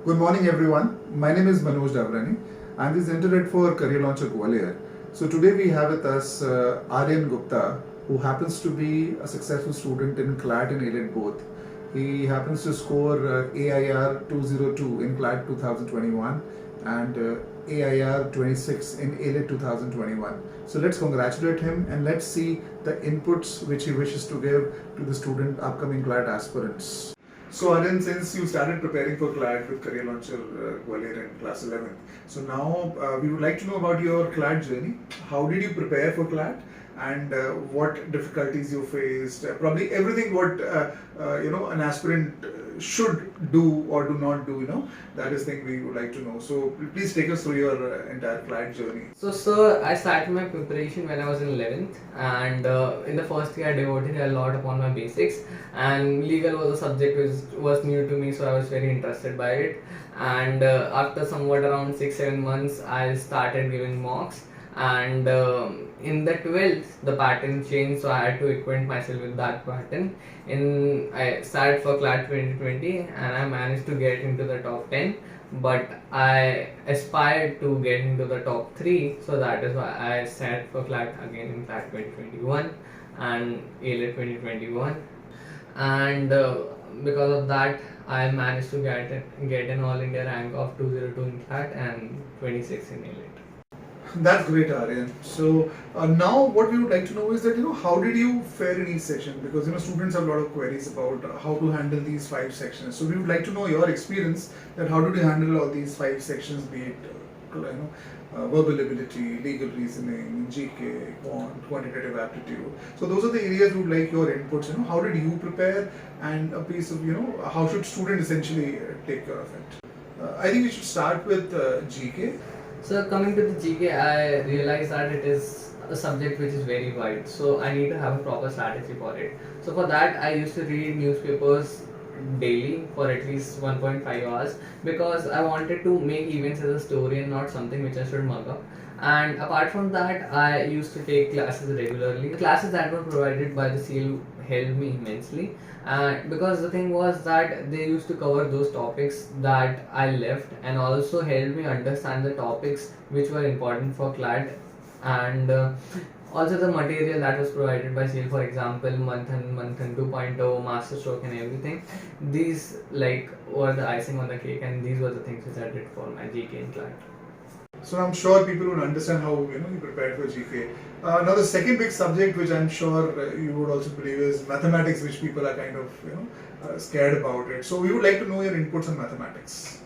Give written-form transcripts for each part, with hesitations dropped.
Good morning, everyone. My name is Manoj Davrani. I'm the Center for Career Launcher Gwalior. So today we have with us Aryan Gupta, who happens to be a successful student in CLAT and AILET both. He happens to score AIR 202 in CLAT 2021 and AIR 26 in AILET 2021. So let's congratulate him and let's see the inputs which he wishes to give to the student upcoming CLAT aspirants. So Aryan, since you started preparing for CLAT with Career Launcher Gwalior in class 11, so now we would like to know about your CLAT journey. How did you prepare for CLAT, and what difficulties you faced? Probably everything what an aspirant should do or do not do. That is thing we would like to know. So please take us through your entire CLAT journey. So, sir, I started my preparation when I was in 11th, and in the first year I devoted a lot upon my basics, and legal was a subject which was new to me, so I was very interested by it. And after somewhat around 6-7 months, I started giving mocks, and in the 12th the pattern changed, so I had to acquaint myself with that pattern. I started for CLAT 2020 and I managed to get into the top 10, but I aspired to get into the top 3, so that is why I sat for CLAT again in CLAT 2021 and AILET 2021, and because of that I managed to get an All India rank of 202 in CLAT and 26 in AILET. That's great, Aryan. So now what we would like to know is that how did you fare in each section, because students have a lot of queries about how to handle these 5 sections. So we would like to know your experience, that how did you handle all these 5 sections, be it verbal ability, legal reasoning, GK, quantitative aptitude. So those are the areas we would like your inputs. How did you prepare, and a piece of how should student essentially take care of it. I think we should start with GK. So coming to the GK, I realized that it is a subject which is very wide, so I need to have a proper strategy for it. So for that I used to read newspapers daily for at least 1.5 hours, because I wanted to make events as a story and not something which I should mug up. And apart from that, I used to take classes regularly. The classes that were provided by the CL helped me immensely, because the thing was that they used to cover those topics that I left, and also helped me understand the topics which were important for CLAT, and also the material that was provided by CL, for example Manthan 2.0, master stroke and everything. These were the icing on the cake, and these were the things which I did for my GK in CLAT. So I'm sure people would understand how you prepared for GK. Now the second big subject, which I'm sure you would also believe, is mathematics, which people are kind of scared about it. So we would like to know your inputs on mathematics.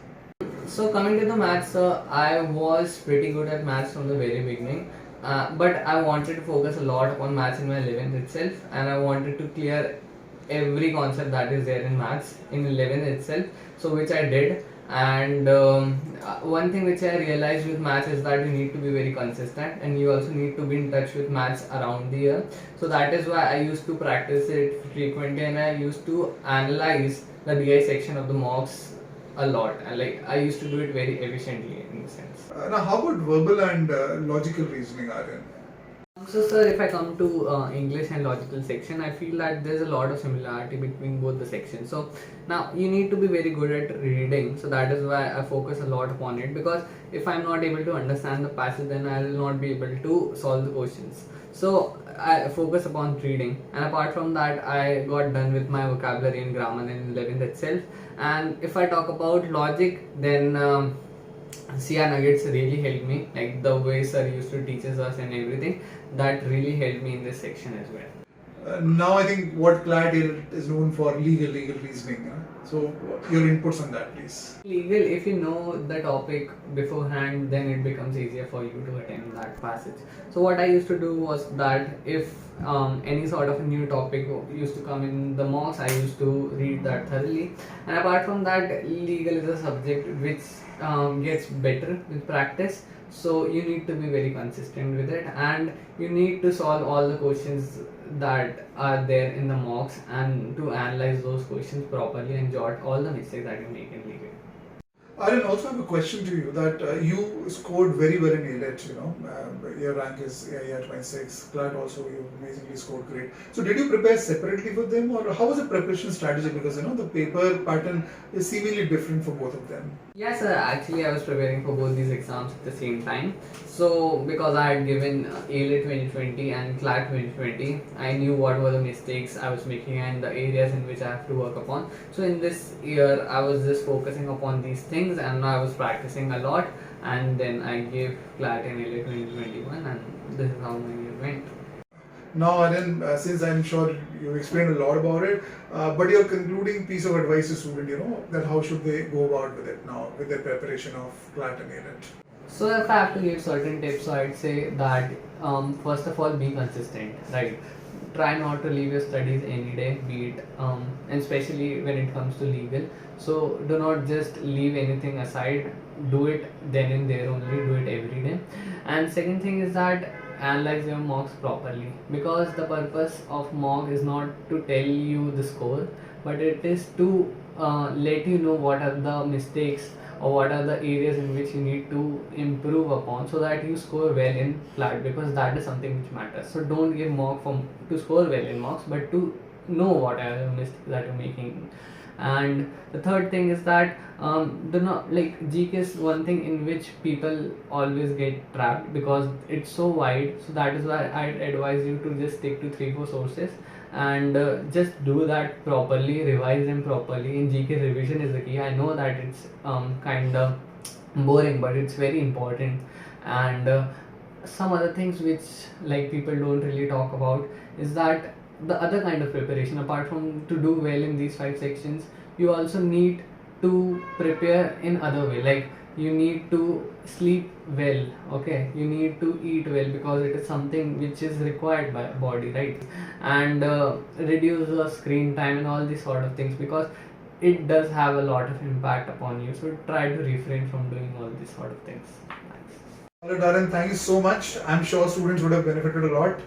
So coming to the maths, I was pretty good at maths from the very beginning, but I wanted to focus a lot on maths in my 11th itself, and I wanted to clear every concept that is there in maths in 11th itself, so which I did. And one thing which I realized with maths is that you need to be very consistent, and you also need to be in touch with maths around the year. So that is why I used to practice it frequently, and I used to analyze the DI section of the mocks a lot, and I used to do it very efficiently in the sense. Now how about verbal and logical reasoning, Aryan? So sir, if I come to English and logical section, I feel that there's a lot of similarity between both the sections. So now you need to be very good at reading, so that is why I focus a lot upon it, because if I'm not able to understand the passage, then I will not be able to solve the questions. So I focus upon reading, and apart from that I got done with my vocabulary and grammar in 11th itself. And if I talk about logic, then CR nuggets really helped me, like the way sir used to teach us and everything, that really helped me in this section as well. Now I think what CLAT is known for, legal reasoning. So your inputs on that, please. Legal, if you know the topic beforehand, then it becomes easier for you to attempt that passage. So what I used to do was that if any sort of a new topic used to come in the mocks, I used to read that thoroughly. And apart from that, legal is a subject which gets better with practice, so you need to be very consistent with it, and you need to solve all the questions that are there in the mocks, and to analyze those questions properly and jot all the mistakes that you make in legal. I also have a question to you, that you scored very well in AILET, your rank is AIR 26, CLAT also you amazingly scored great. So did you prepare separately for them, or how was the preparation strategy, because the paper pattern is seemingly different for both of them? Yes, sir. Actually, I was preparing for both these exams at the same time. So, because I had given ALA 2020 and CLAT 2020, I knew what were the mistakes I was making and the areas in which I have to work upon. So, in this year, I was just focusing upon these things and I was practicing a lot. And then I gave CLAT in ALA 2021, and this is how my year went. Now, Aryan, since I'm sure you explained a lot about it, but your concluding piece of advice to student, that how should they go about with it now, with their preparation of CLAT and ALET? So if I have to give certain tips, so I'd say that first of all, be consistent, right? Try not to leave your studies any day, be it, and especially when it comes to legal. So do not just leave anything aside. Do it then and there only. Do it every day. And second thing is that analyze your mocks properly, because the purpose of mock is not to tell you the score, but it is to let you know what are the mistakes or what are the areas in which you need to improve upon, so that you score well in flat, because that is something which matters. So don't give mock from to score well in mocks, but to know what are the mistakes that you're making. And the third thing is that do not, like, GK is one thing in which people always get trapped because it's so wide. So that is why I advise you to just stick to 3-4 sources and just do that properly, revise them properly. In GK, revision is the key. I know that it's kind of boring, but it's very important. And some other things which, like, people don't really talk about is that the other kind of preparation, apart from to do well in these 5 sections, you also need to prepare in other way. Like, you need to sleep well, okay, you need to eat well, because it is something which is required by body, right? And reduce the screen time and all these sort of things, because it does have a lot of impact upon you. So try to refrain from doing all these sort of things. Thanks. All right, Darren, thank you so much. I'm sure students would have benefited a lot.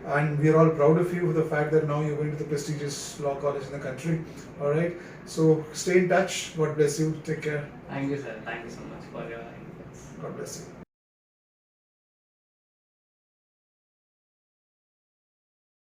And we are all proud of you for the fact that now you're going to the prestigious law college in the country. All right. So stay in touch. God bless you. Take care. Thank you, sir. Thank you so much for your inputs. God bless you.